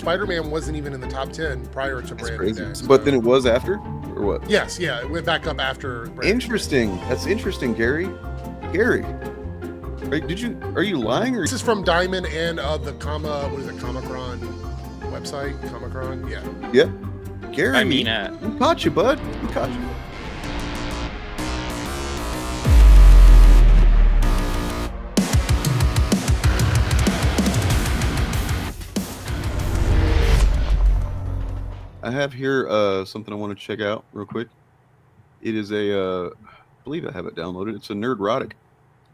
Spider-Man wasn't even in the top 10 prior to Brand New Day. But then it was after, or what? Yes, yeah, it went back up after. Interesting. That's interesting, Gary. Gary, are you lying? Or this is from Diamond and the Comicron website. Comicron, yeah. Yep. Gary, I mean, we caught you, bud. We caught you. I have here something I want to check out real quick. It is I believe I have it downloaded. It's a Nerdrotic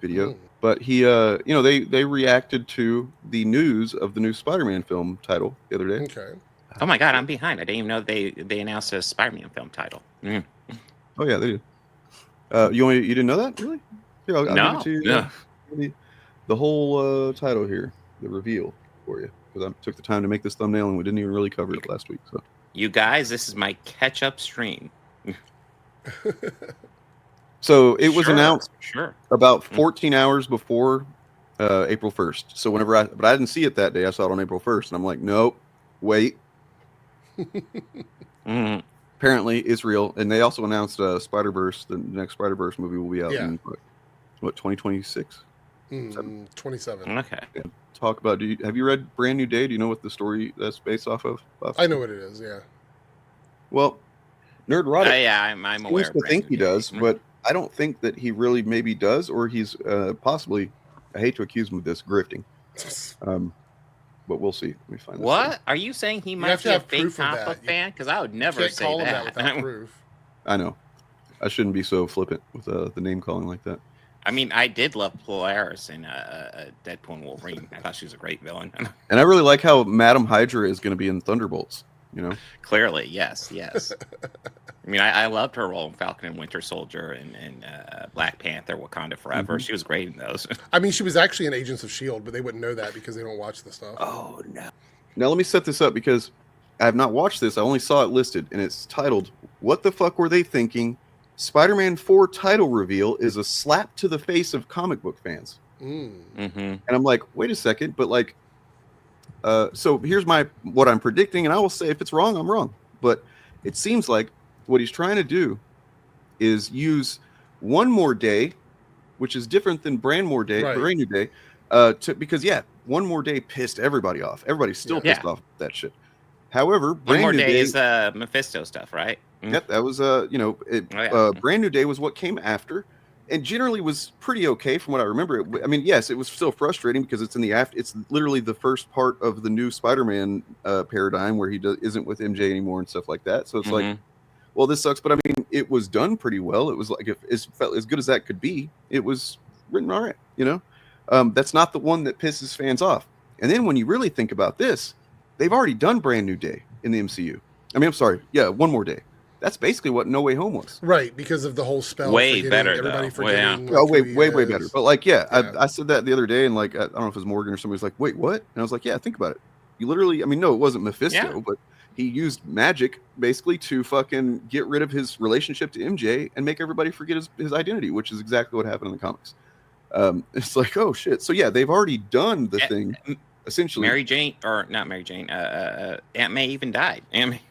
video. But he, they reacted to the news of the new Spider-Man film title the other day. Okay. Oh my God, I'm behind. I didn't even know they announced a Spider-Man film title. Mm. Oh yeah, they did. You didn't know that, really? Here, I'll no. give it to you. Yeah. The whole title here, the reveal for you, because I took the time to make this thumbnail and we didn't even really cover it last week. So. You guys, this is my catch-up stream. So it was announced about Mm-hmm. 14 hours before April 1st. So but I didn't see it that day. I saw it on April 1st, and I'm like, nope, wait. Apparently, it's real. And they also announced Spider-Verse. The next Spider-Verse movie will be out in what 2026? 27. Okay. Yeah. Talk about. Have you read Brand New Day? Do you know what the story that's based off of? I know what it is. Yeah. Well, Nerdrotic. Yeah, I'm aware. I think he does, but I don't think that he really maybe does, or he's possibly. I hate to accuse him of this grifting, but we'll see. Let me find. What are you saying? He might be a fake comic book fan? Because I would never say call that. Him that without proof. I know. I shouldn't be so flippant with the name calling like that. I mean, I did love Polaris in Deadpool and Wolverine. I thought she was a great villain. And I really like how Madam Hydra is going to be in Thunderbolts. You know, clearly, yes. I mean, I loved her role in Falcon and Winter Soldier and Black Panther, Wakanda Forever. She was great in those. I mean, she was actually in Agents of S.H.I.E.L.D., but they wouldn't know that because they don't watch the stuff. Oh, no. Now, let me set this up because I have not watched this. I only saw it listed, and it's titled, "What the fuck were they thinking? Spider-Man 4 title reveal is a slap to the face of comic book fans." And I'm like, wait a second, but like, so here's what I'm predicting, and I will say if it's wrong, I'm wrong. But it seems like what he's trying to do is use One More Day, which is different than Brand New Day, because One More Day pissed everybody off. Everybody's still pissed off at that shit. However, One More Day is Mephisto stuff, right? Yep, that was Brand New Day was what came after, and generally was pretty okay from what I remember. I mean, yes, it was still frustrating because it's in the after. It's literally the first part of the new Spider-Man paradigm where he isn't with MJ anymore and stuff like that. So it's like, well, this sucks. But I mean, it was done pretty well. It was like it felt as good as that could be. It was written all right, you know. That's not the one that pisses fans off. And then when you really think about this, they've already done Brand New Day in the MCU. I mean, I'm sorry, One More Day. That's basically what No Way Home was. Right, because of the whole spell. Way better, everybody though. forgetting. Oh, way better. But like, I said that the other day, and like, I don't know if it was Morgan or somebody was like, "Wait, what?" And I was like, "Yeah, think about it. You literally, I mean, no, it wasn't Mephisto, but he used magic basically to fucking get rid of his relationship to MJ and make everybody forget his identity, which is exactly what happened in the comics. It's like, oh shit. So yeah, they've already done the thing. Essentially, Aunt May even died. Aunt May.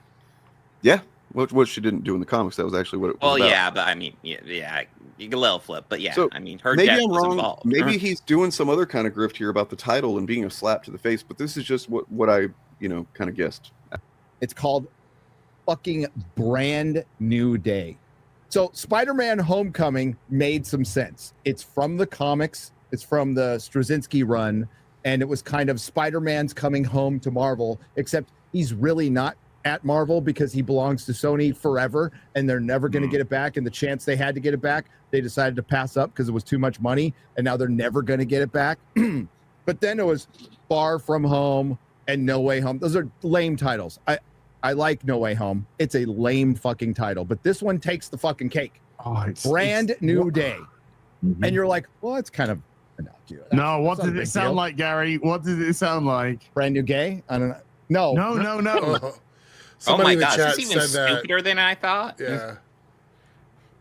Yeah. What she didn't do in the comics, that was actually what it was about. Well, yeah, but I mean, yeah, you can let it flip, but yeah, so I mean, her maybe death I'm was wrong. involved. Maybe he's doing some other kind of grift here about the title and being a slap to the face, but this is just what I, kind of guessed. It's called fucking Brand New Day. So Spider-Man Homecoming made some sense. It's from the comics. It's from the Straczynski run, and it was kind of Spider-Man's coming home to Marvel, except he's really not at Marvel because he belongs to Sony forever and they're never going to get it back. And the chance they had to get it back, they decided to pass up because it was too much money. And now they're never going to get it back. But then it was Far From Home and No Way Home. Those are lame titles. I like No Way Home. It's a lame fucking title, but this one takes the fucking cake. Brand New Day. And you're like, well, it's kind of, no, what did it sound like, Gary? What did it sound like? Brand New Gay? I don't know. No. Somebody oh my in the gosh, chat it's even said stupider than I thought. Yeah.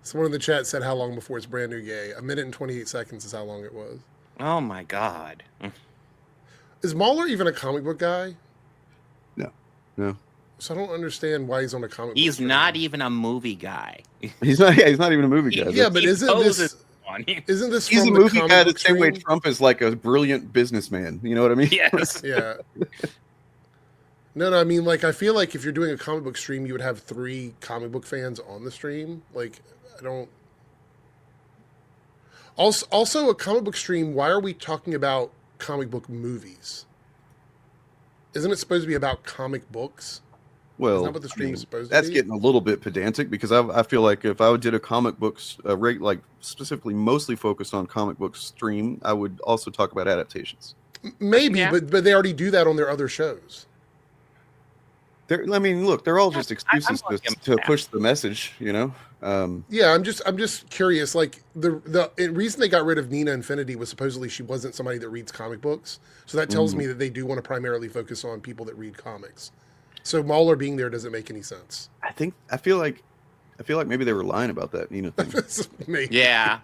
Someone in the chat said how long before it's Brand New Gay. 1 minute and 28 seconds is how long it was. Oh my god. Is Mahler even a comic book guy? No. No, So I don't understand why he's on a comic. He's book not stream. even a movie guy. he's not. Yeah, he's not even a movie guy. Yeah, but He isn't poses this on. isn't this He's from a the movie comic guy the book same way stream? Trump is like a brilliant businessman. You know what I mean? Yes. Yeah. No, I mean, like, I feel like if you're doing a comic book stream, you would have 3 comic book fans on the stream. Like, I don't. Also, a comic book stream. Why are we talking about comic book movies? Isn't it supposed to be about comic books? Well, Isn't that what the stream is supposed to that's be? getting a little bit pedantic because I feel like if I did a comic books like specifically mostly focused on comic book stream, I would also talk about adaptations. Maybe, Yeah. but they already do that on their other shows. I mean, look, they're all just excuses I'm looking to at push the message, you know. Yeah, I'm just curious. Like the reason they got rid of Nina Infinity was supposedly she wasn't somebody that reads comic books. So that tells me that they do want to primarily focus on people that read comics. So Mauler being there doesn't make any sense. I feel like maybe they were lying about that Nina thing. Maybe. Yeah.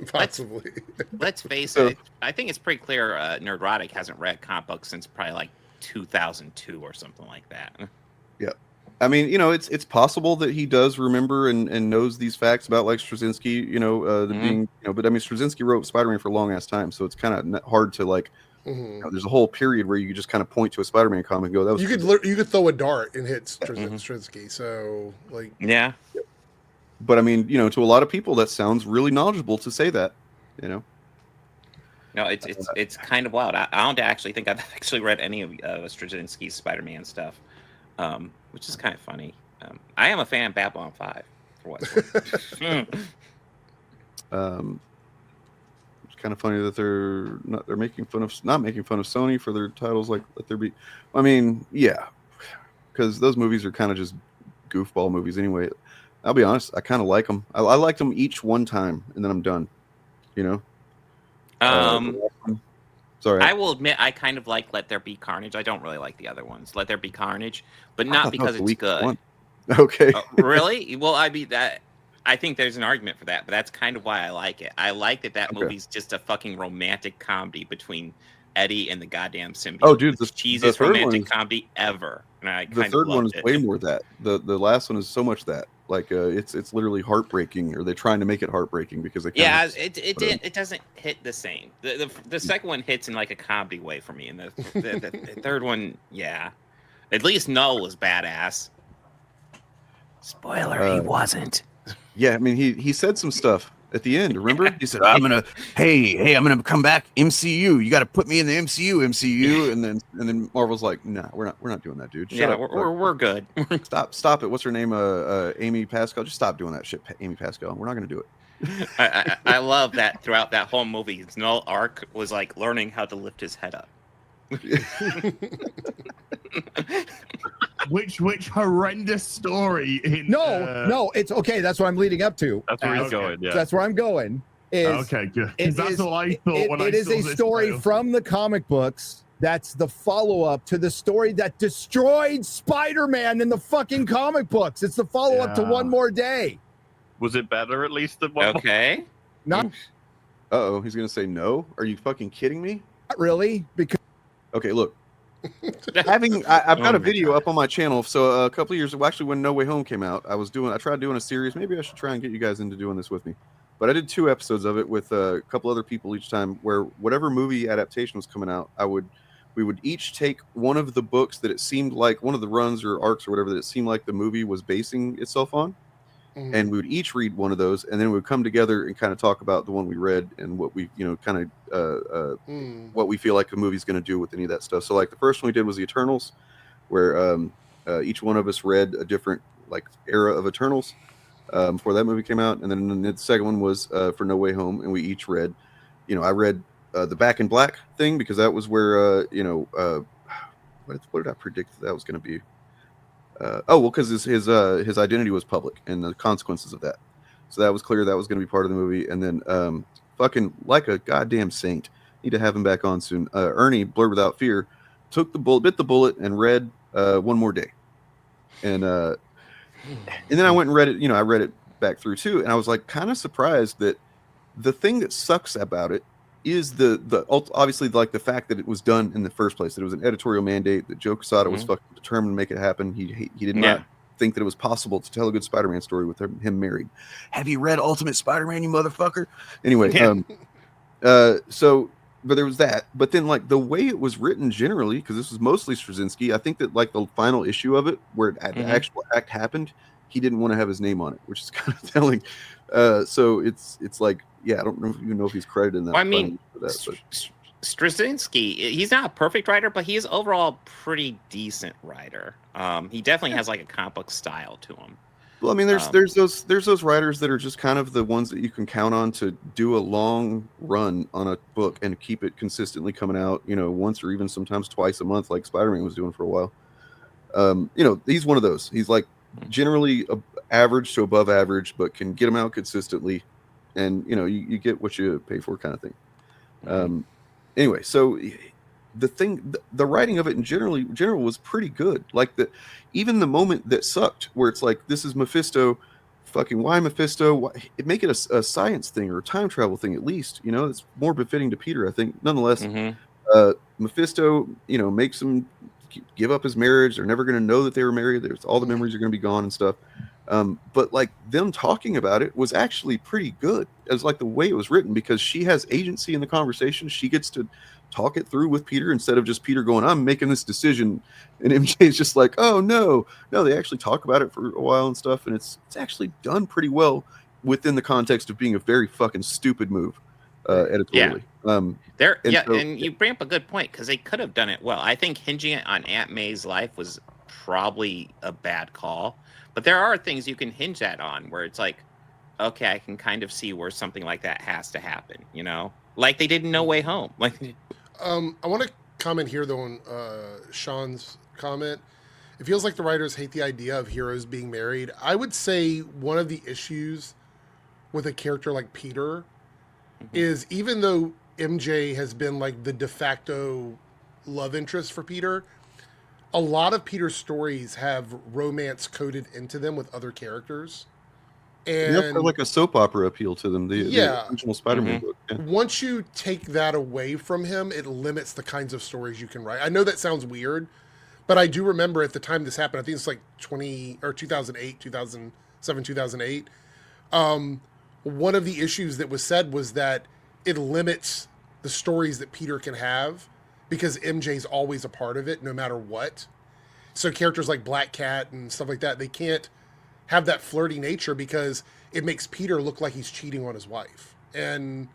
Possibly. Let's face So- it. I think it's pretty clear Nerdrotic hasn't read comic books since probably like 2002 or something like that. I mean, you know, it's possible that he does remember and knows these facts about like Straczynski, you know, being, you know, but I mean, Straczynski wrote Spider-Man for a long ass time, so it's kind of hard to like. You know, there's a whole period where you just kind of point to a Spider-Man comic and go, "That was." You could throw a dart and hit Straczynski. So like, Yeah. But I mean, you know, to a lot of people, that sounds really knowledgeable to say that, you know. No, it's kind of wild. I don't actually think I've actually read any of Straczynski's Spider-Man stuff, which is kind of funny. I am a fan of Babylon 5. For what it's worth. It's kind of funny that they're not making fun of Sony for their titles like Let There Be. I mean, yeah, because those movies are kind of just goofball movies anyway. I'll be honest, I kind of like them. I liked them each one time, and then I'm done. You know. Sorry. I will admit I kind of like Let There Be Carnage. I don't really like the other ones. Let There Be Carnage, but not because it's good. One. Okay. Really? Well, I mean that. I think there's an argument for that, but that's kind of why I like it. I like that Okay. movie's just a fucking romantic comedy between Eddie and the goddamn symbiote. Oh, dude, It's the cheesiest third one romantic is- comedy ever. And I The kind third of one is loved it. way more that. The last one is so much that. Like it's literally heartbreaking, or they're trying to make it heartbreaking because they. Yeah, Kinda, it doesn't hit the same. The second one hits in like a comedy way for me, and the third one, yeah, at least Null was badass. Spoiler: he wasn't. Yeah, I mean he said some stuff at the end. Remember, he said, "I'm gonna I'm gonna come back MCU. You got to put me in the MCU." And then Marvel's like, "Nah, we're not doing that, dude. Shut Yeah, up. we're good. Stop it. What's her name? Amy Pascal. Just stop doing that shit, Amy Pascal. We're not gonna do it." I love that throughout that whole movie, Null arc was like learning how to lift his head up. Which horrendous story in No, it's okay. That's what I'm leading up to. That's where he's okay. going. Yeah. That's where I'm going. Okay, good. 'Cause that's what I thought when I it is saw a this story trailer. from the comic books. That's the follow-up to the story that destroyed Spider-Man in the fucking comic books. It's the follow-up to Yeah. One More Day. Was it better at least than what? Okay. Not Uh-oh, he's gonna say no. Are you fucking kidding me? really, because Okay, look. I've got Oh a my video God. up on my channel. So a couple of years ago, actually, when No Way Home came out, I tried doing a series. Maybe I should try and get you guys into doing this with me. But I did 2 episodes of it with a couple other people each time, where whatever movie adaptation was coming out, we would each take one of the books that it seemed like, one of the runs or arcs or whatever that it seemed like the movie was basing itself on, and we would each read one of those, and then we would come together and kind of talk about the one we read and what we, you know, kind of what we feel like the movie's going to do with any of that stuff. So like the first one we did was the Eternals, where each one of us read a different like era of Eternals before that movie came out, and then the second one was for No Way Home, and we each read, you know, I read the Back in Black thing because that was where you know what did I predict that was going to be? Because his identity was public and the consequences of that. So that was clear that was going to be part of the movie. And then fucking like a goddamn saint, need to have him back on soon. Ernie, Blurred Without Fear, bit the bullet and read One More Day. And then I went and read it, you know, I read it back through too, and I was like kind of surprised that the thing that sucks about it is obviously like the fact that it was done in the first place. That it was an editorial mandate. That Joe Quesada was fucking determined to make it happen. He did not think that it was possible to tell a good Spider-Man story with him married. Have you read Ultimate Spider-Man, you motherfucker? Anyway, so but there was that. But then like the way it was written generally, because this was mostly Straczynski, I think that like the final issue of it, where the actual act happened, he didn't want to have his name on it, which is kind of telling. So it's like, yeah, I don't even know if he's credited in that. Well, I mean, for that, Straczynski, he's not a perfect writer, but he is overall pretty decent writer. He definitely has like a comic book style to him. Well, I mean, there's those writers that are just kind of the ones that you can count on to do a long run on a book and keep it consistently coming out, you know, once or even sometimes twice a month, like Spider-Man was doing for a while. You know, he's one of those. He's like generally average to above average, but can get them out consistently, and you know, you get what you pay for, kind of thing. Anyway, so the writing of it in general was pretty good. Like even the moment that sucked, where it's like, this is Mephisto, fucking why Mephisto? Why? Make it a science thing or a time travel thing at least. You know, it's more befitting to Peter, I think. Nonetheless, Mephisto, you know, makes him give up his marriage. They're never going to know that they were married. There's all the memories are going to be gone and stuff. But like them talking about it was actually pretty good. It was like the way it was written, because she has agency in the conversation. She gets to talk it through with Peter instead of just Peter going, I'm making this decision. And MJ is just like, oh no, they actually talk about it for a while and stuff. And it's actually done pretty well within the context of being a very fucking stupid move editorially. And you bring up a good point, because they could have done it well. I think hinging it on Aunt May's life was probably a bad call. But there are things you can hinge that on where it's like, okay, I can kind of see where something like that has to happen, you know? Like they did in No Way Home. Like, I want to comment here, though, on Sean's comment. It feels like the writers hate the idea of heroes being married. I would say one of the issues with a character like Peter is, even though MJ has been like the de facto love interest for Peter, a lot of Peter's stories have romance coded into them with other characters. And like a soap opera appeal to them. The original Spider-Man book. Yeah. Once you take that away from him, it limits the kinds of stories you can write. I know that sounds weird, but I do remember at the time this happened, I think it's like 2008, 2007, 2008. One of the issues that was said was that it limits the stories that Peter can have, because MJ's always a part of it, no matter what. So characters like Black Cat and stuff like that, they can't have that flirty nature because it makes Peter look like he's cheating on his wife. And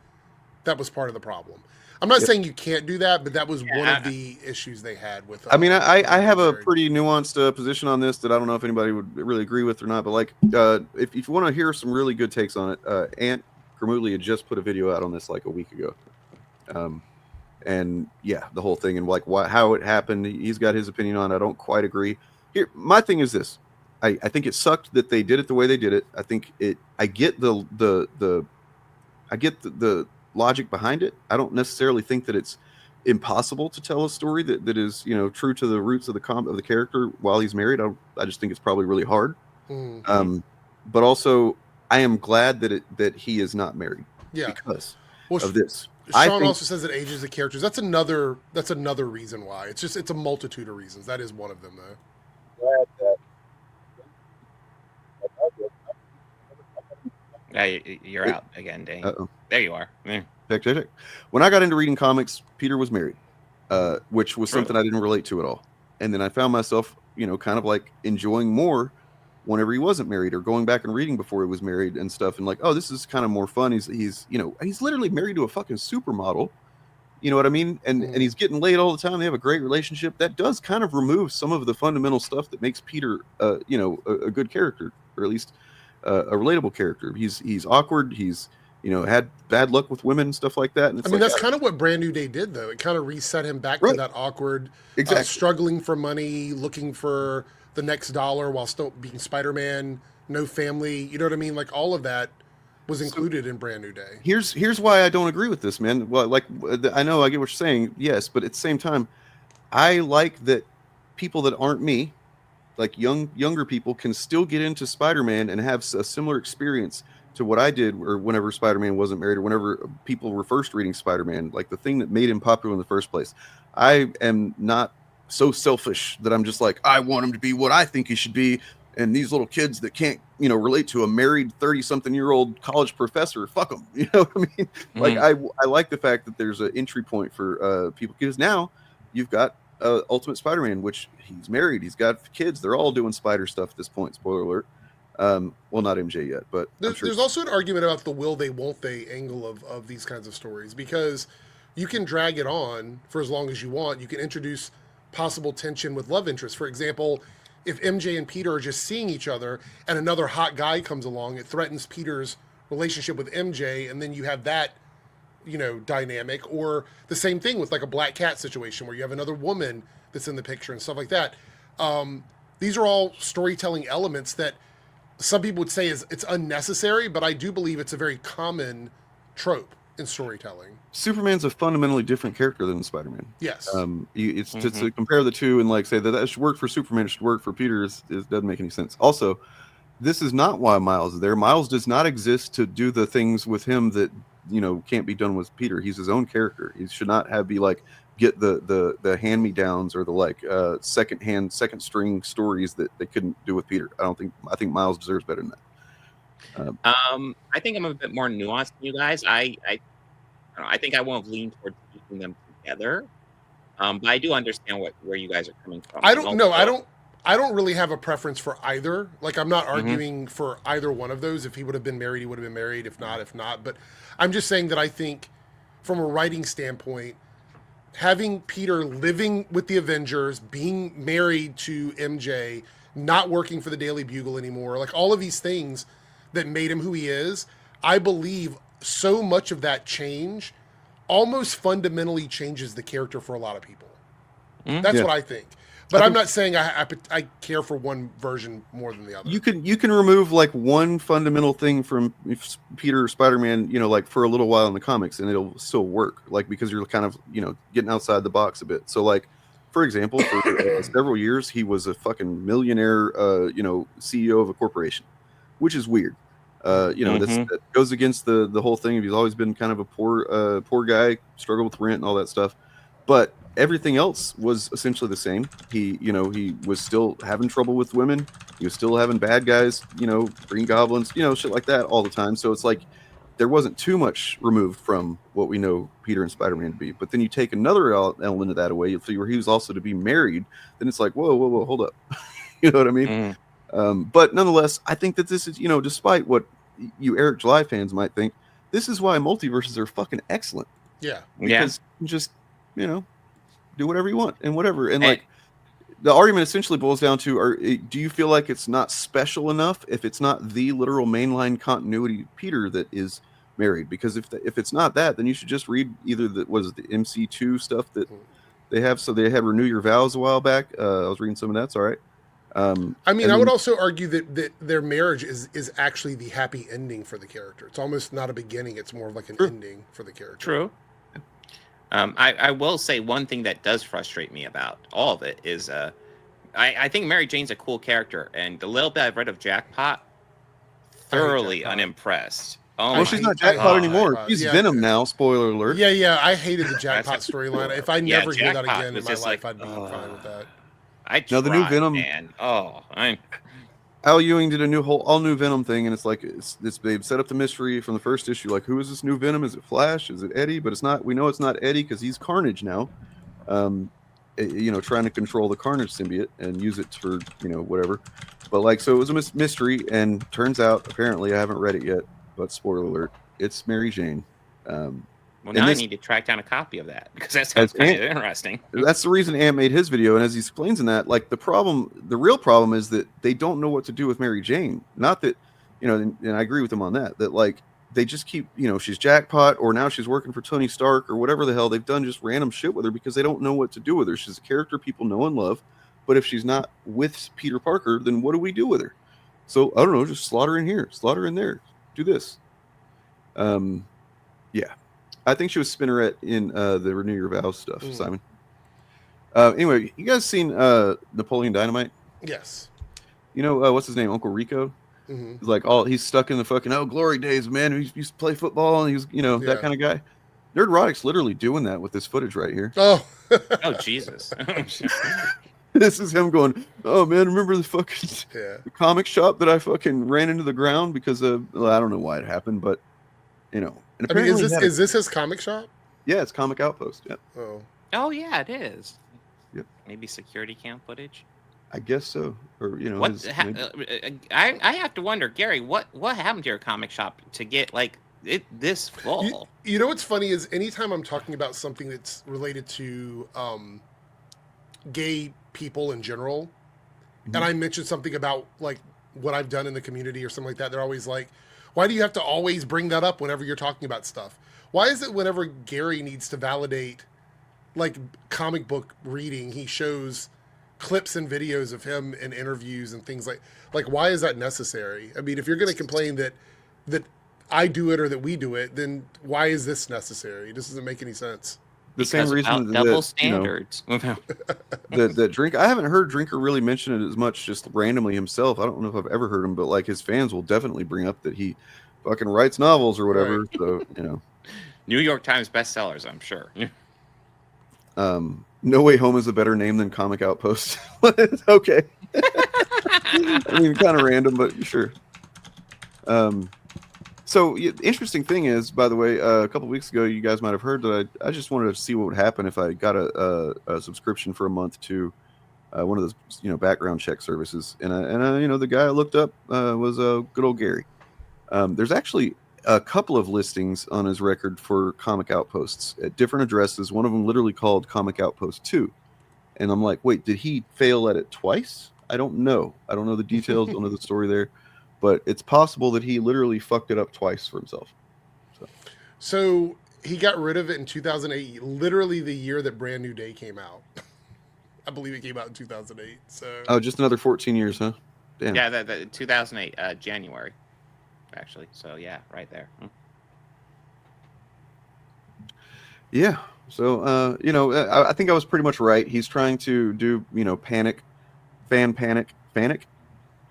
that was part of the problem. I'm not saying you can't do that, but that was one of the issues they had with I mean, I have a pretty nuanced position on this that I don't know if anybody would really agree with or not, but like, if you want to hear some really good takes on it, Ant Gramutli had just put a video out on this like a week ago. And yeah, the whole thing and like how it happened, he's got his opinion on it. I don't quite agree. Here, my thing is this. I think it sucked that they did it the way they did it. I think I get the logic behind it. I don't necessarily think that it's impossible to tell a story that is, you know, true to the roots of the character while he's married. I just think it's probably really hard. But also, I am glad that he is not married. Yeah, because of this. Sean also says it ages the characters. That's another reason why. It's a multitude of reasons. That is one of them, though. You're out again, Dane. Uh-oh. There you are. Check. When I got into reading comics, Peter was married, which was something I didn't relate to at all. And then I found myself, you know, kind of like enjoying more whenever he wasn't married, or going back and reading before he was married and stuff. And like, oh, this is kind of more fun. He's you know, he's literally married to a fucking supermodel. You know what I mean? And he's getting laid all the time. They have a great relationship. That does kind of remove some of the fundamental stuff that makes Peter, you know, a good character, or at least a relatable character. He's awkward. He's, you know, had bad luck with women and stuff like that. And I mean, that's kind of what Brand New Day did, though. It kind of reset him back to that awkward, struggling for money, looking for the next dollar while still being Spider-Man, no family. You know what I mean? Like, all of that was included in Brand New Day. Here's why I don't agree with this, man. Well, like, I know I get what you're saying, yes, but at the same time, I like that people that aren't me, like younger people, can still get into Spider-Man and have a similar experience to what I did, or whenever Spider-Man wasn't married, or whenever people were first reading Spider-Man, like the thing that made him popular in the first place. I am not so selfish that I'm just like, I want him to be what I think he should be. And these little kids that can't, relate to a married 30-something-year-old college professor, fuck them. You know what I mean? Like, I like the fact that there's an entry point for people, because now you've got Ultimate Spider-Man, which he's married, he's got kids, they're all doing spider stuff at this point. Spoiler alert. Well, not MJ yet, but there's also an argument about the will they, won't they angle of these kinds of stories, because you can drag it on for as long as you want. You can introduce possible tension with love interest. For example, if MJ and Peter are just seeing each other and another hot guy comes along, it threatens Peter's relationship with MJ, and then you have that, dynamic. Or the same thing with like a Black Cat situation where you have another woman that's in the picture and stuff like that. These are all storytelling elements that some people would say it's unnecessary, but I do believe it's a very common trope in storytelling. Superman's a fundamentally different character than Spider-Man. Yes. It's to compare the two and like say that should work for Superman, it should work for Peter, it doesn't make any sense. Also, this is not why Miles is there. Miles does not exist to do the things with him that can't be done with Peter. He's his own character. He should not be like get the hand-me-downs or the second string stories that they couldn't do with Peter. I think Miles deserves better than that. I think I'm a bit more nuanced than you guys. I think I won't lean towards keeping them together. But I do understand where you guys are coming from. I don't know. I don't really have a preference for either. Like, I'm not arguing for either one of those. If he would have been married, he would have been married. If not. But I'm just saying that I think from a writing standpoint, having Peter living with the Avengers, being married to MJ, not working for the Daily Bugle anymore, like all of these things that made him who he is, I believe so much of that change almost fundamentally changes the character for a lot of people. That's what I think. But I'm not saying I care for one version more than the other. You can remove like one fundamental thing from Peter or Spider-Man, like for a little while in the comics, and it'll still work. Like because you're kind of getting outside the box a bit. So like, for example, for several years he was a fucking millionaire, CEO of a corporation, which is weird. That goes against the whole thing. He's always been kind of a poor guy, struggled with rent and all that stuff. But everything else was essentially the same. He was still having trouble with women. He was still having bad guys, Green Goblins, shit like that all the time. So it's like there wasn't too much removed from what we know Peter and Spider-Man to be. But then you take another element of that away, where he was also to be married. Then it's like, whoa, hold up. You know what I mean? But nonetheless, I think that this is, despite what you Eric July fans might think, this is why multiverses are fucking excellent. Yeah. Because you just, do whatever you want and whatever. And like the argument essentially boils down to, do you feel like it's not special enough if it's not the literal mainline continuity Peter that is married? Because if it's not that, then you should just read either the MC2 stuff that they have. So they had Renew Your Vows a while back. I was reading some of that. It's all right. I would also argue that their marriage is actually the happy ending for the character. It's almost not a beginning. It's more of like an ending for the character. True. I will say one thing that does frustrate me about all of it is I think Mary Jane's a cool character, and the little bit I've read of Jackpot, thoroughly unimpressed. Well, she's not Jackpot anymore. She's Venom now. Spoiler alert. Yeah. I hated the Jackpot storyline. If I never hear that again in my life, I'd be fine with that. The new Venom. Man. Al Ewing did a all new Venom thing, and it's like they've set up the mystery from the first issue. Like, who is this new Venom? Is it Flash? Is it Eddie? But it's not. We know it's not Eddie because he's Carnage now. Trying to control the Carnage symbiote and use it for whatever. But like, so it was a mystery, and turns out apparently I haven't read it yet, but spoiler alert, it's Mary Jane. Well, now I need to track down a copy of that because that sounds kind of interesting. That's the reason Ant made his video, and as he explains in that, like the real problem is that they don't know what to do with Mary Jane. Not that, and I agree with him on that. That like they just keep, she's Jackpot, or now she's working for Tony Stark, or whatever the hell they've done, just random shit with her because they don't know what to do with her. She's a character people know and love, but if she's not with Peter Parker, then what do we do with her? So I don't know, just slaughter in here, slaughter in there, do this. Yeah. I think she was Spinneret in the Renew Your Vows stuff, Simon. Anyway, you guys seen Napoleon Dynamite? Yes. What's his name? Uncle Rico? Mhm. He's like, he's stuck in the fucking glory days, man. He used to play football, and he's Yeah. that kind of guy. Nerdrotic's literally doing that with this footage right here. Oh. Oh Jesus! This is him going, oh man, remember the fucking Yeah. the comic shop that I fucking ran into the ground because of I don't know why it happened, but and I mean, apparently is this his comic shop? yeah, it's Comic Outpost. Yeah, Oh. Oh yeah, it is. Yep. Maybe security cam footage. I guess so. Or What? I have to wonder, Gary. What happened to your comic shop to get like it this full? You know what's funny is anytime I'm talking about something that's related to gay people in general, and I mention something about like what I've done in the community or something like that, they're always like, why do you have to always bring that up whenever you're talking about stuff? Why is it whenever Gary needs to validate like comic book reading, he shows clips and videos of him in interviews and things like why is that necessary? I mean, if you're going to complain that I do it or that we do it, then why is this necessary? This doesn't make any sense. The same reason double standards. That Drink. I haven't heard Drinker really mention it as much, just randomly himself. I don't know if I've ever heard him, but like his fans will definitely bring up that he fucking writes novels or whatever. Right. So New York Times bestsellers, I'm sure. No Way Home is a better name than Comic Outpost. Okay. I mean, kind of random, but sure. So interesting thing is, by the way, a couple weeks ago, you guys might have heard that I just wanted to see what would happen if I got a subscription for a month to one of those background check services, and the guy I looked up was good old Gary. There's actually a couple of listings on his record for Comic Outposts at different addresses. One of them literally called Comic Outpost 2, and I'm like, wait, did he fail at it twice? I don't know. I don't know the details. Don't know the story there. But it's possible that he literally fucked it up twice for himself. So he got rid of it in 2008, literally the year that Brand New Day came out. I believe it came out in 2008. So just another 14 years, huh? Damn. Yeah, the 2008 January, actually. So yeah, right there. Yeah. So I think I was pretty much right. He's trying to do panic.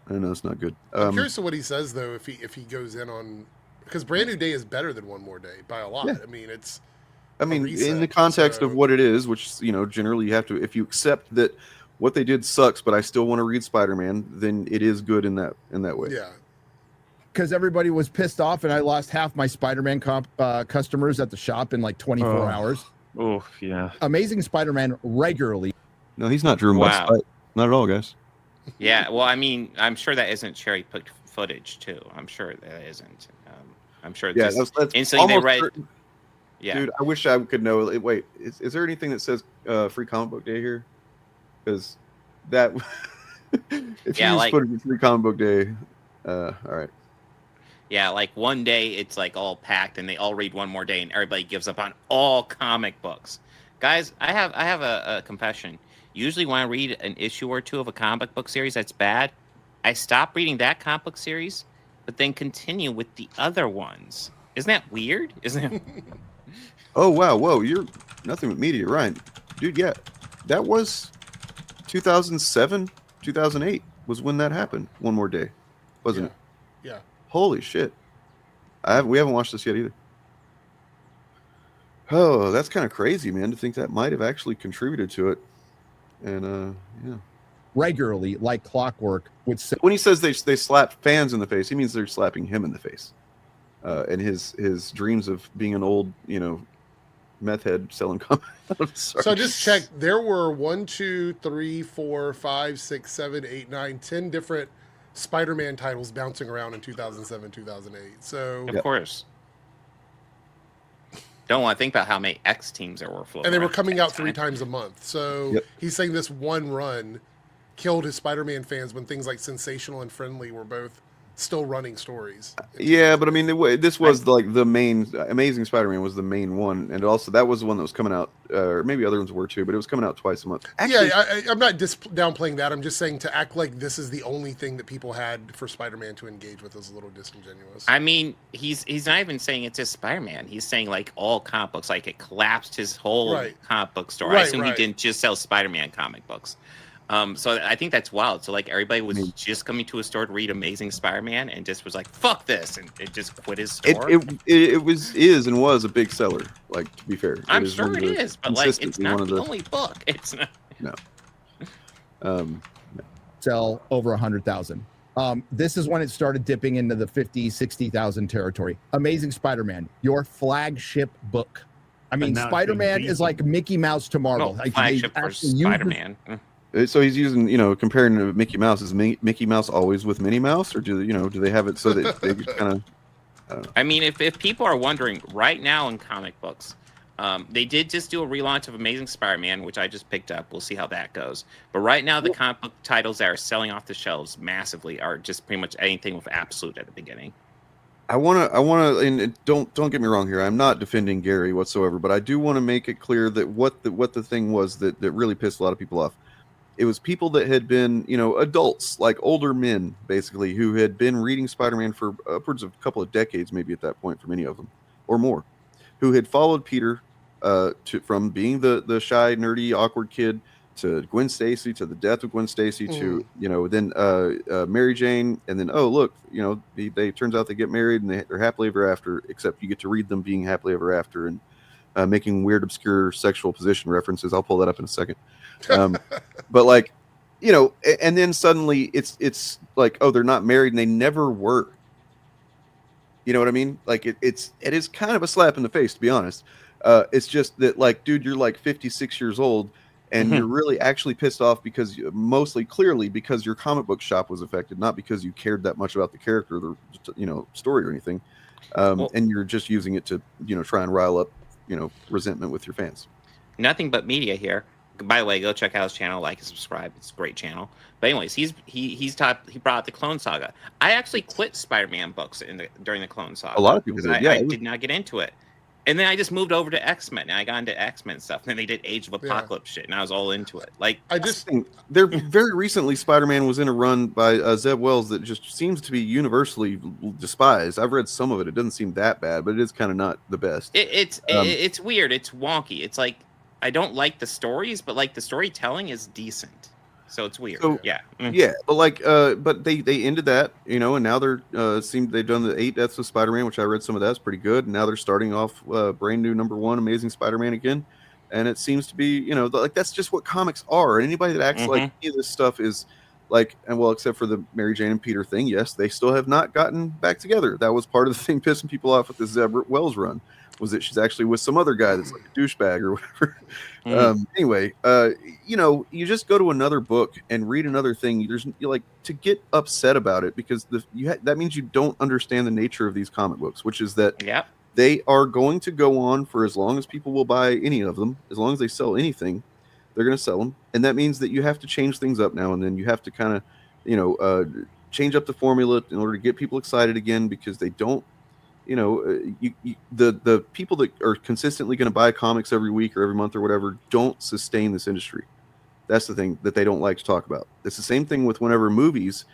I know it's not good. I'm curious to what he says though, if he goes in on, because Brand New Day is better than One More Day by a lot. Yeah. I mean, it's. Reset, in the context of what it is, which generally you have to, if you accept that what they did sucks, but I still want to read Spider-Man, then it is good in that way. Yeah. Because everybody was pissed off, and I lost half my Spider-Man customers at the shop in like 24 hours. Oh yeah. Amazing Spider-Man regularly. No, he's not driven by spite. Not at all, guys. Yeah, well, I mean, I'm sure that isn't cherry-picked footage, too. I'm sure that isn't. I'm sure Yeah, just that's instantly they read. certain. Yeah. Dude, I wish I could know. Wait, is there anything that says Free Comic Book Day here? Because that, if you just put it in Free Comic Book Day, all right. Yeah, like one day it's like all packed and they all read One More Day and everybody gives up on all comic books. Guys, I have a confession. Usually when I read an issue or two of a comic book series that's bad, I stop reading that comic book series, but then continue with the other ones. Isn't that weird? Isn't it? Oh, wow. Whoa, you're nothing but media, Ryan. Dude, yeah. That was 2007, 2008 was when that happened. One More Day, wasn't it? Yeah. Holy shit. We haven't watched this yet either. Oh, that's kind of crazy, man, to think that might have actually contributed to it. And yeah, regularly, like clockwork, would say when he says they slap fans in the face, he means they're slapping him in the face. And his dreams of being an old, meth head selling comics. So I just checked. There were 1, 2, 3, 4, 5, 6, 7, 8, 9, 10 different Spider-Man titles bouncing around in 2007, 2008. So of course. Don't want to think about how many X teams there were floating. And they were around coming at out that 3 time. times a month. So Yep. he's saying this one run killed his Spider-Man fans when things like Sensational and Friendly were both still running stories. Yeah, but I mean, this was like the main. Amazing Spider-Man was the main one, and also that was the one that was coming out, or maybe other ones were too, but it was coming out twice a month. Actually, I'm not downplaying that. I'm just saying to act like this is the only thing that people had for Spider-Man to engage with is a little disingenuous. I mean, he's not even saying it's just Spider-Man. He's saying like all comic books, like it collapsed his whole Right. comic book store. Right, I assume right. he didn't just sell Spider-Man comic books. So I think that's wild. So like everybody was just coming to a store to read Amazing Spider-Man and just was like, "Fuck this," and it just quit his store. It was a big seller. Like, to be fair, I'm sure it is, but like it's not the only book. It's not. No. Sell over 100,000. This is when it started dipping into the 50, 60,000 territory. Amazing Spider-Man, your flagship book. I mean, Spider-Man is like Mickey Mouse to Marvel. No, flagship for Spider-Man. So he's using, comparing to Mickey Mouse. Is Mickey Mouse always with Minnie Mouse, or do they have it so that they just kind of? I don't know. I mean, if people are wondering, right now in comic books, they did just do a relaunch of Amazing Spider-Man, which I just picked up. We'll see how that goes. But right now, the comic book titles that are selling off the shelves massively are just pretty much anything with Absolute at the beginning. I want to, and don't get me wrong here. I'm not defending Gary whatsoever, but I do want to make it clear that what the thing was that really pissed a lot of people off. It was people that had been, adults, like older men, basically, who had been reading Spider-Man for upwards of a couple of decades, maybe at that point, for many of them, or more, who had followed Peter from being the shy, nerdy, awkward kid to Gwen Stacy, to the death of Gwen Stacy, to then Mary Jane, and then they turns out they get married and they're happily ever after. Except you get to read them being happily ever after and making weird, obscure sexual position references. I'll pull that up in a second. But and then suddenly it's like, oh, they're not married and they never were. You know what I mean? Like it is kind of a slap in the face, to be honest. It's just that, like, dude, you're like 56 years old and you're really actually pissed off because clearly because your comic book shop was affected, not because you cared that much about the character or the story or anything. And you're just using it to try and rile up resentment with your fans. Nothing But Media here. By the way, go check out his channel, like and subscribe. It's a great channel. But anyways, he brought out the Clone Saga. I actually quit Spider-Man books during the Clone Saga. A lot of people did. Yeah, I did not get into it. And then I just moved over to X-Men. And I got into X-Men stuff. And then they did Age of Apocalypse shit, and I was all into it. Like, I just think very recently, Spider-Man was in a run by Zeb Wells that just seems to be universally despised. I've read some of it. It doesn't seem that bad, but it is kind of not the best. It's weird. It's wonky. It's like, I don't like the stories, but like the storytelling is decent. So it's weird. So, yeah, but but they ended that, and now they've done the 8 Deaths of Spider-Man, which I read some of that's pretty good. And now they're starting off brand new #1 Amazing Spider-Man again, and it seems to be, like that's just what comics are. And anybody that acts like any of this stuff is like, and well, except for the Mary Jane and Peter thing, yes, they still have not gotten back together. That was part of the thing pissing people off with the Zeb Wells run. Was that she's actually with some other guy that's like a douchebag or whatever. Anyway, you just go to another book and read another thing. You like to get upset about it because that means you don't understand the nature of these comic books, which is that they are going to go on for as long as people will buy any of them. As long as they sell anything, they're going to sell them. And that means that you have to change things up now and then. You have to kind of, change up the formula in order to get people excited again, because they don't, the people that are consistently going to buy comics every week or every month or whatever don't sustain this industry. That's the thing that they don't like to talk about. It's the same thing with whenever the movies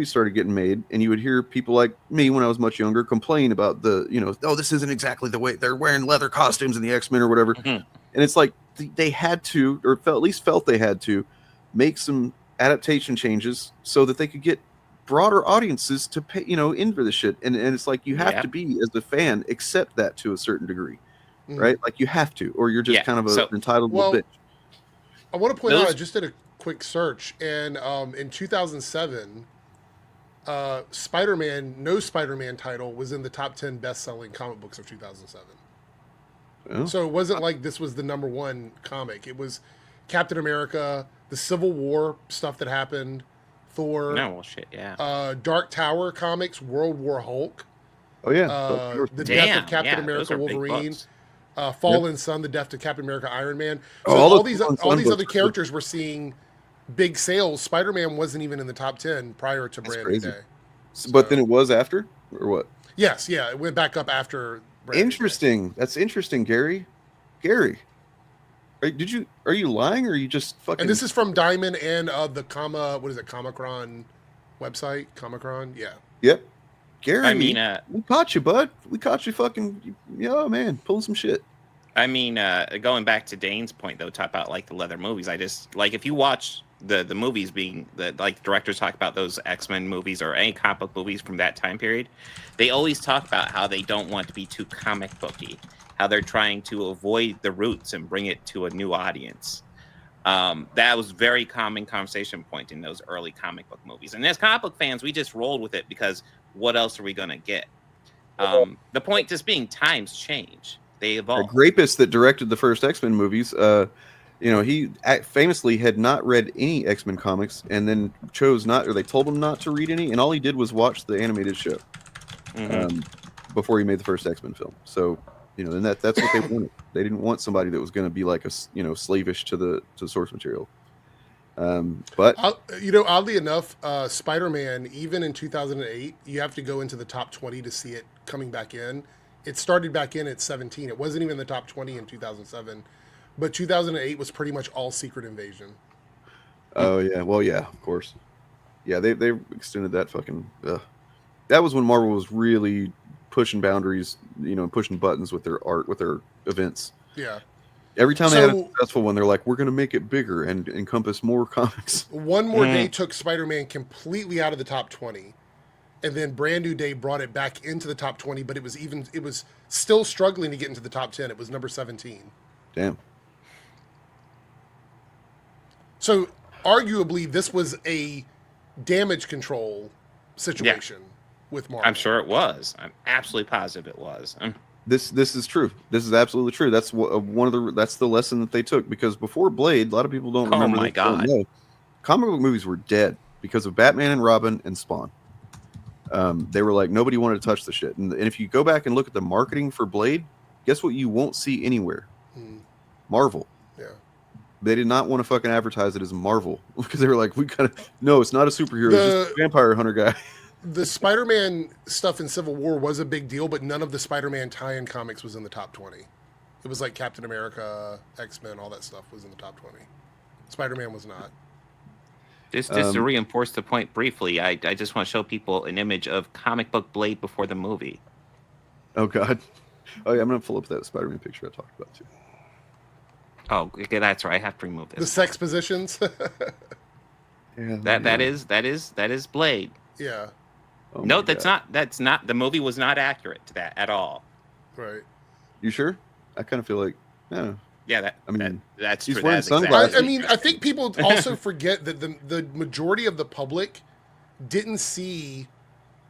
started getting made, and you would hear people like me when I was much younger complain about this isn't exactly the way they're wearing leather costumes in the X-Men or whatever. And it's like they had to, or at least felt they had to, make some adaptation changes so that they could get broader audiences to pay, in for this shit. And it's like you have to be, as a fan, accept that to a certain degree, right? Like you have to, or you're just kind of an entitled little bitch. I want to point out, I just did a quick search, and in 2007, no Spider-Man title was in the top 10 best-selling comic books of 2007. Oh. So it wasn't like this was the #1 comic. It was Captain America, the Civil War stuff that happened, Thor. No, well, shit, yeah. Dark Tower comics, World War Hulk. Oh yeah. The Death of Captain America, Wolverine. Fallen Sun, the Death of Captain America, Iron Man. So all these other characters were seeing big sales. Spider-Man wasn't even in the top 10 prior to Brand New Day. So, but then it was after, or what? Yes, yeah, it went back up after. Interesting. That's interesting, Gary. Are you lying, or are you just fucking? And this is from Diamond and the Comicron website. Comicron, yeah. Yep. Gary, I mean, we caught you, bud. We caught you fucking, man, pulling some shit. I mean, going back to Dane's point, though, talk about like the leather movies. I just like, if you watch the movies being like directors talk about those X-Men movies or any comic book movies from that time period, they always talk about how they don't want to be too comic booky, how they're trying to avoid the roots and bring it to a new audience. That was very common conversation point in those early comic book movies. And as comic book fans, we just rolled with it because what else are we going to get? The point just being times change. They evolve. The rapist that directed the first X-Men movies, he famously had not read any X-Men comics and then chose not, or they told him not to read any, and all he did was watch the animated show before he made the first X-Men film. So, and that's what they wanted. They didn't want somebody that was going to be like slavish to the source material. But oddly enough, Spider-Man, even in 2008, you have to go into the top 20 to see it coming back in. It started back in at 17. It wasn't even in the top 20 in 2007, but 2008 was pretty much all Secret Invasion. Oh yeah, well yeah, of course. Yeah, they extended that fucking. That was when Marvel was really pushing boundaries, pushing buttons with their art, with their events. Yeah. Every time they had a successful one, they're like, we're going to make it bigger and encompass more comics. One More Day took Spider-Man completely out of the top 20. And then Brand New Day brought it back into the top 20, but it was still struggling to get into the top 10. It was number 17. Damn. So arguably this was a damage control situation with Marvel. I'm sure it was. I'm absolutely positive it was. This is true. This is absolutely true. That's that's the lesson that they took, because before Blade, a lot of people don't remember. Oh my God. Comic book movies were dead because of Batman and Robin and Spawn. They were like, nobody wanted to touch the shit. And if you go back and look at the marketing for Blade, guess what you won't see anywhere? Marvel. Yeah. They did not want to fucking advertise it as Marvel because they were like, no, it's not a superhero. It's just a vampire hunter guy. The Spider-Man stuff in Civil War was a big deal, but none of the Spider-Man tie-in comics was in the top 20. It was like Captain America, X-Men, all that stuff was in the top 20. Spider-Man was not. Just to reinforce the point briefly, I just want to show people an image of comic book Blade before the movie. Oh, God. Oh, yeah, I'm going to pull up that Spider-Man picture I talked about, too. Oh, okay, that's right. I have to remove this. The sex positions? Yeah, that is Blade. Yeah. Oh No, that's not the movie was not accurate to that at all. Right. You sure? I kind of feel like, Yeah, that's he's true. wearing That's sunglasses. exactly I think people also forget that the majority of the public didn't see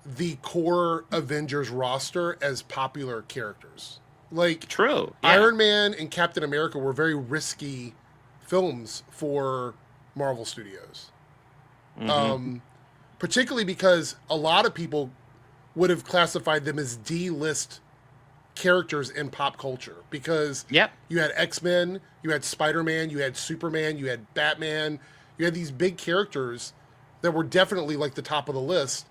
the core Avengers roster as popular characters. Like, true. Yeah. Iron Man and Captain America were very risky films for Marvel Studios. Particularly because a lot of people would have classified them as D-list characters in pop culture, because you had X-Men, you had Spider-Man, you had Superman, you had Batman, you had these big characters that were definitely like the top of the list.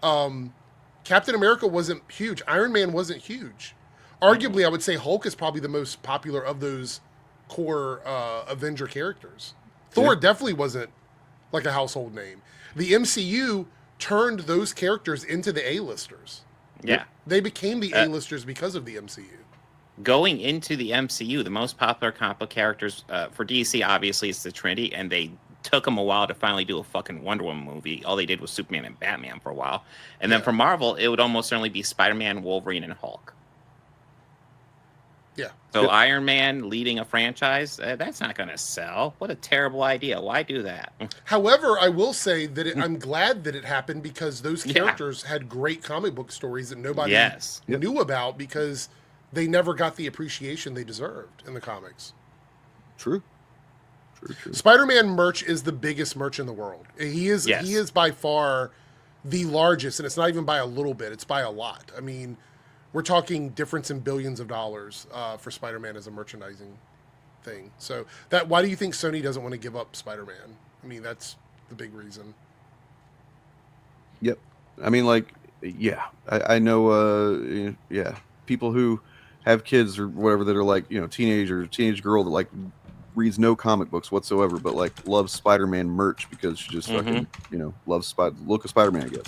Captain America wasn't huge. Iron Man wasn't huge. Arguably, I would say Hulk is probably the most popular of those core Avenger characters. Thor definitely wasn't like a household name. The MCU turned those characters into the A-listers. Yeah. They became the A-listers because of the MCU. Going into the MCU, the most popular comic book characters for DC, obviously, is the Trinity, and they took them a while to finally do a fucking Wonder Woman movie. All they did was Superman and Batman for a while. And then for Marvel, it would almost certainly be Spider-Man, Wolverine, and Hulk. Yeah. So Iron Man leading a franchise, that's not going to sell. What a terrible idea. Why do that? However, I will say that I'm glad that it happened, because those characters had great comic book stories that nobody knew about, because they never got the appreciation they deserved in the comics. True. Spider-Man merch is the biggest merch in the world. He is by far the largest, and it's not even by a little bit. It's by a lot. I mean, we're talking difference in billions of dollars for Spider-Man as a merchandising thing. So why do you think Sony doesn't want to give up Spider-Man? I mean, that's the big reason. Yep. I mean, like, I know, people who have kids or whatever that are like, teenage girl that like reads no comic books whatsoever, but like loves Spider-Man merch because she just fucking, loves look of Spider-Man, I guess.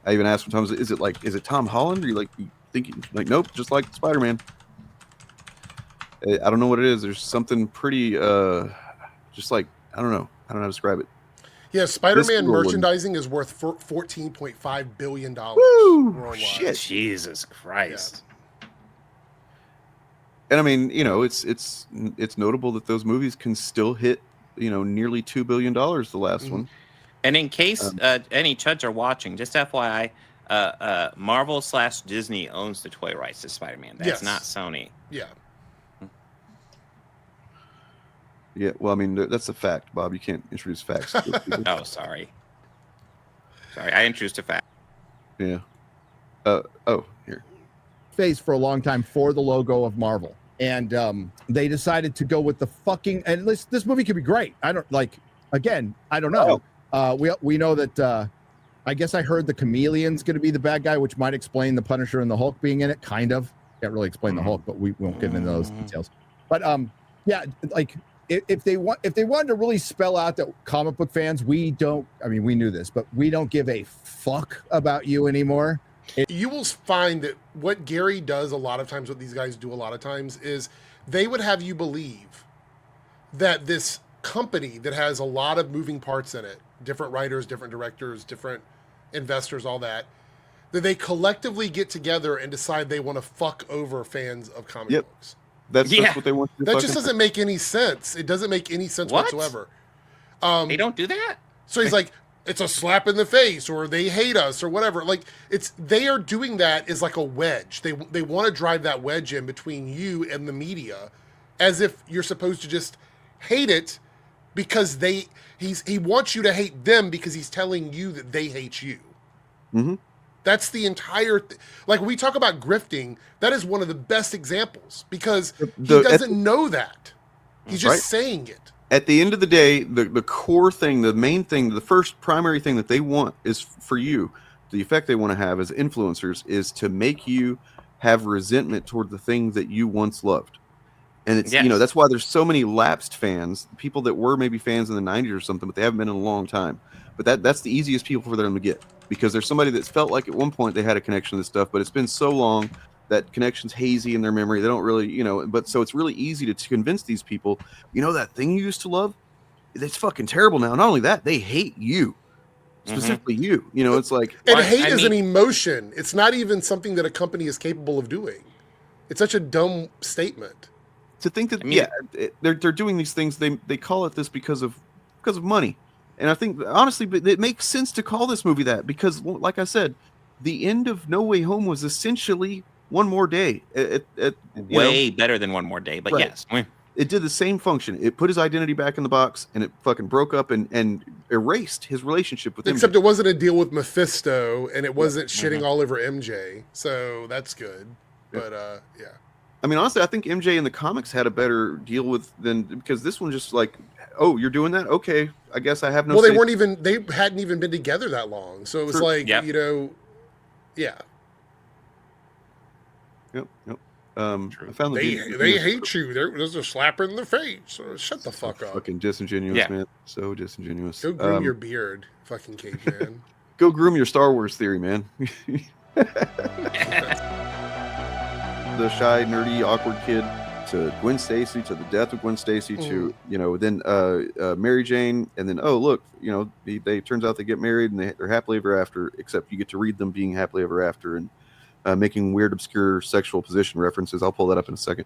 I even asked sometimes, is it Tom Holland? Or you thinking like, nope, just like Spider-Man. I don't know what it is. There's something pretty, just like, I don't know. I don't know how to describe it. Yeah, Spider-Man This merchandising is worth $14.5 billion Woo! worldwide. Shit. Jesus Christ. And I mean, you know, it's notable that those movies can still hit, you know, nearly $2 billion. The last one. And in case any chuds are watching, just FYI, Marvel/Disney owns the toy rights to Spider-Man. That's not Sony. Yeah. Yeah, well, I mean, that's a fact, Bob. You can't introduce facts. Oh, sorry. I introduced a fact. Yeah. Here. Face for a long time for the logo of Marvel. And they decided to go with the fucking, and this movie could be great. I don't know. We know that I guess I heard the Chameleon's going to be the bad guy, which might explain the Punisher and the Hulk being in it. Kind of. Can't really explain the Hulk, but we won't get into those details. But yeah, like if they wanted to really spell out that comic book fans, we knew this, but we don't give a fuck about you anymore. You will find that what Gary does a lot of times, what these guys do a lot of times, is they would have you believe that this company that has a lot of moving parts in it, different writers, different directors, different investors, all that they collectively get together and decide they want to fuck over fans of comic books. That's what they want to do. That just doesn't make any sense. It doesn't make any sense whatsoever. They don't do that? So he's like, it's a slap in the face, or they hate us, or whatever. Like, they are doing that as like a wedge. They want to drive that wedge in between you and the media, as if you're supposed to just hate it because he wants you to hate them because he's telling you that they hate you. Mm-hmm. That's the entire like when we talk about grifting, that is one of the best examples because he doesn't know that. He's just saying it. At the end of the day, the core thing, the main thing, the first primary thing that they want is for you, the effect they want to have as influencers is to make you have resentment toward the thing that you once loved. And it's, you know, that's why there's so many lapsed fans, people that were maybe fans in the 90s or something, but they haven't been in a long time. But that's the easiest people for them to get because there's somebody that's felt like at one point they had a connection to this stuff, but it's been so long that connection's hazy in their memory. They don't really, you know, but so it's really easy to convince these people, you know, that thing you used to love, it's fucking terrible now. Not only that, they hate you. Specifically you. You know, it's like... And hate is an emotion. It's not even something that a company is capable of doing. It's such a dumb statement. To think that, they're doing these things, they call it this because of money. And I think, honestly, it makes sense to call this movie that because, like I said, the end of No Way Home was essentially One More Day. Way better than One More Day, but yes. It did the same function. It put his identity back in the box, and it fucking broke up and erased his relationship with him. Except it wasn't a deal with Mephisto, and it wasn't shitting all over MJ, so that's good. But, yeah. I mean, honestly, I think MJ in the comics had a better deal with because this one just like, oh, you're doing that? Okay, I guess I have no. Well, they hadn't even been together that long, so it was like, you know, yeah. Yep. I found they hate you. There's a slap in the face. Shut the fuck up. Fucking disingenuous, man. So disingenuous. Go groom your beard, fucking caveman. Go groom your Star Wars theory, man. The shy, nerdy, awkward kid to Gwen Stacy, to the death of Gwen Stacy, to, you know, then Mary Jane, and then, oh, look, you know, they turns out they get married and they're happily ever after, except you get to read them being happily ever after and making weird, obscure sexual position references. I'll pull that up in a second.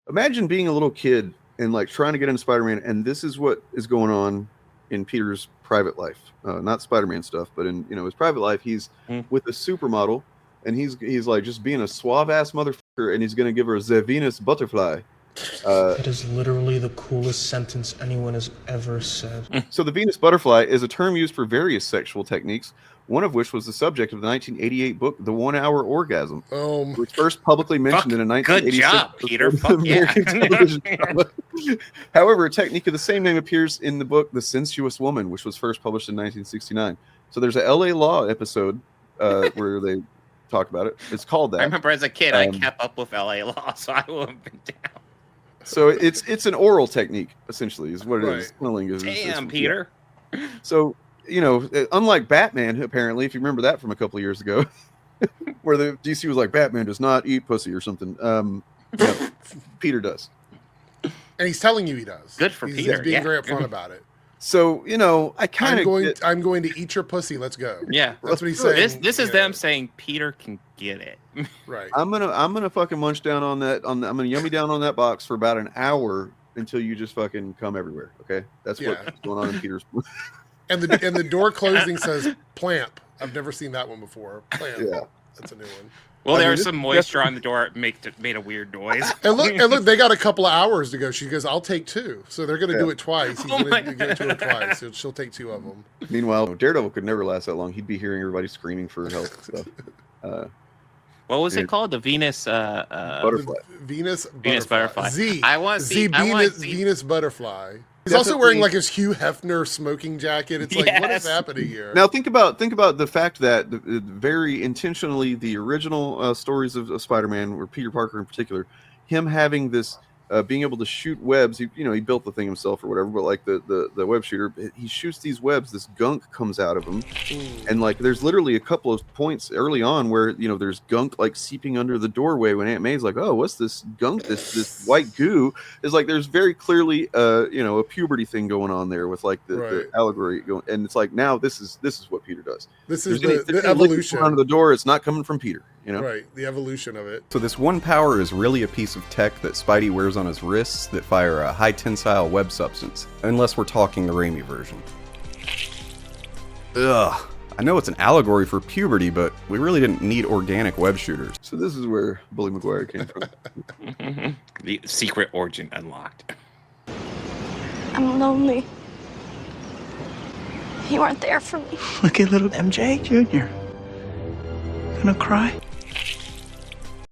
Imagine being a little kid and like trying to get into Spider-Man, and this is what is going on in Peter's private life. Not Spider-Man stuff, but in, you know, his private life, he's with a supermodel. And he's like just being a suave ass motherfucker, and he's gonna give her the Venus butterfly. That is literally the coolest sentence anyone has ever said. So the Venus butterfly is a term used for various sexual techniques, one of which was the subject of the 1988 book The 1 Hour Orgasm, which first publicly mentioned in a 1986. Good job, Peter. Fuck yeah. However, a technique of the same name appears in the book The Sensuous Woman, which was first published in 1969. So there's a LA Law episode where they talk about it. It's called that. I remember as a kid, I kept up with LA Law, so I would have been down. So it's an oral technique, essentially, is what it is. Damn, Peter. Yeah. So, you know, unlike Batman, apparently, if you remember that from a couple of years ago, where the DC was like, Batman does not eat pussy or something. Peter does. And he's telling you he does. Good for he's Peter, He's being yeah. very upfront about it. So, you know, I kind of I'm going to eat your pussy. Let's go. Yeah, that's what he's saying. This is them saying Peter can get it. Right. I'm gonna fucking munch down on that. I'm gonna yummy down on that box for about an hour until you just fucking come everywhere. Okay, that's what's going on in Peter's. And the door closing says plamp. I've never seen that one before. Plamp. Yeah, that's a new one. Well, there was some moisture on the door. It made a weird noise. And look, they got a couple of hours to go. She goes, "I'll take 2." So they're going to do it twice. He's going to give it to her twice. So she'll take 2 of them. Meanwhile, Daredevil could never last that long. He'd be hearing everybody screaming for help and stuff. What was it called? The Venus Butterfly. Venus Butterfly. Z. I want Z. Venus Butterfly. He's also wearing like his Hugh Hefner smoking jacket. It's like, what is happening here? Now think about the fact that very intentionally the original stories of Spider-Man, or Peter Parker in particular, him having this being able to shoot webs. He built the thing himself or whatever, but like the web shooter, he shoots these webs. This gunk comes out of him, and like there's literally a couple of points early on where there's gunk like seeping under the doorway when Aunt May's like, oh, what's this gunk? This white goo is like there's very clearly a puberty thing going on there with like the allegory going, and it's like now this is what Peter does. This is the evolution under the door. It's not coming from Peter. Right, the evolution of it. So this one power is really a piece of tech that Spidey wears on his wrists that fire a high tensile web substance, unless we're talking the Raimi version. Ugh. I know it's an allegory for puberty, but we really didn't need organic web shooters. So this is where Bully Maguire came from. The secret origin unlocked. I'm lonely. You aren't there for me. Look at little MJ Jr. Gonna cry?